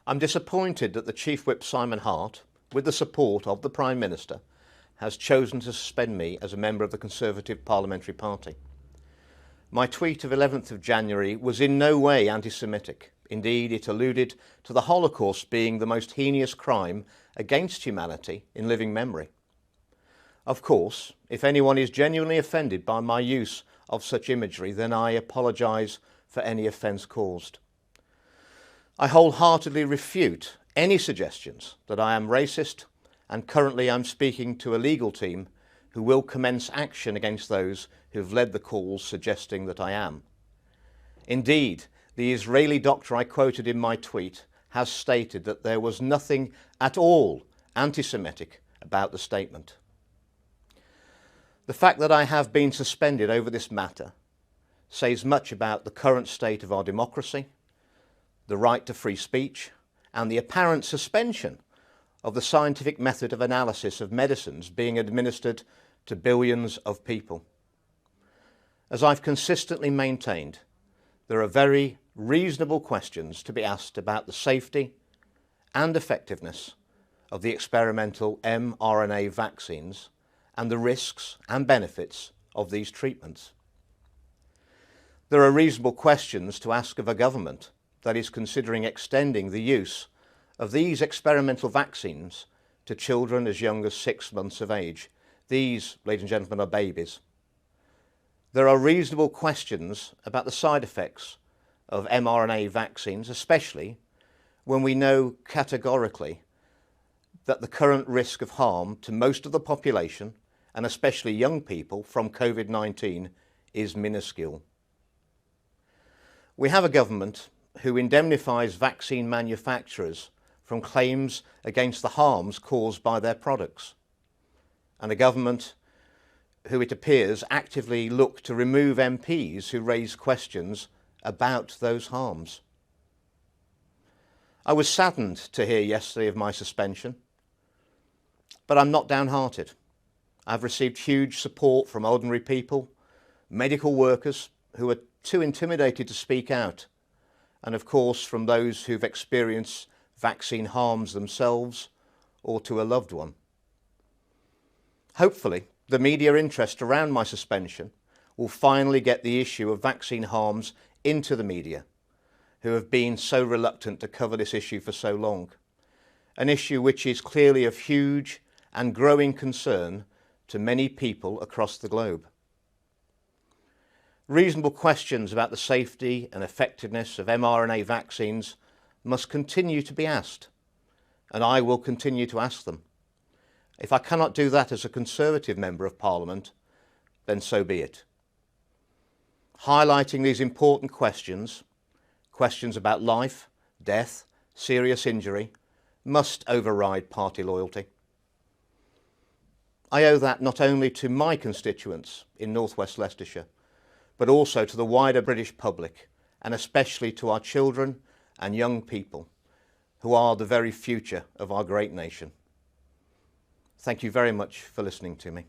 I'm disappointed that the Chief Whip Simon Hart, with the support of the Prime Minister, has chosen to suspend me as a member of the Conservative Parliamentary Party. My tweet of 11th of January was in no way anti-Semitic. Indeed, it alluded to the Holocaust being the most heinous crime against humanity in living memory. Of course, if anyone is genuinely offended by my use of such imagery, then I apologise for any offence caused. I wholeheartedly refute any suggestions that I am racist, and currently I'm speaking to a legal team who will commence action against those who have led the calls suggesting that I am. Indeed, the Israeli doctor I quoted in my tweet has stated that there was nothing at all anti-Semitic about the statement. The fact that I have been suspended over this matter says much about the current state of our democracy, the right to free speech, and the apparent suspension of the scientific method of analysis of medicines being administered to billions of people. As I've consistently maintained, there are very reasonable questions to be asked about the safety and effectiveness of the experimental mRNA vaccines and the risks and benefits of these treatments. There are reasonable questions to ask of a government that is considering extending the use of these experimental vaccines to children as young as 6 months of age. These, ladies and gentlemen, are babies. There are reasonable questions about the side effects of mRNA vaccines, especially when we know categorically that the current risk of harm to most of the population, and especially young people, from COVID-19 is minuscule. We have a government who indemnifies vaccine manufacturers from claims against the harms caused by their products, and a government who, it appears, actively look to remove MPs who raise questions about those harms. I was saddened to hear yesterday of my suspension, but I'm not downhearted. I've received huge support from ordinary people, medical workers who are too intimidated to speak out, and of course from those who've experienced vaccine harms themselves or to a loved one. Hopefully, the media interest around my suspension will finally get the issue of vaccine harms into the media, who have been so reluctant to cover this issue for so long, an issue which is clearly of huge and growing concern to many people across the globe. Reasonable questions about the safety and effectiveness of mRNA vaccines must continue to be asked, and I will continue to ask them. If I cannot do that as a Conservative Member of Parliament, then so be it. Highlighting these important questions, questions about life, death, serious injury, must override party loyalty. I owe that not only to my constituents in North West Leicestershire, but also to the wider British public, and especially to our children and young people, who are the very future of our great nation. Thank you very much for listening to me.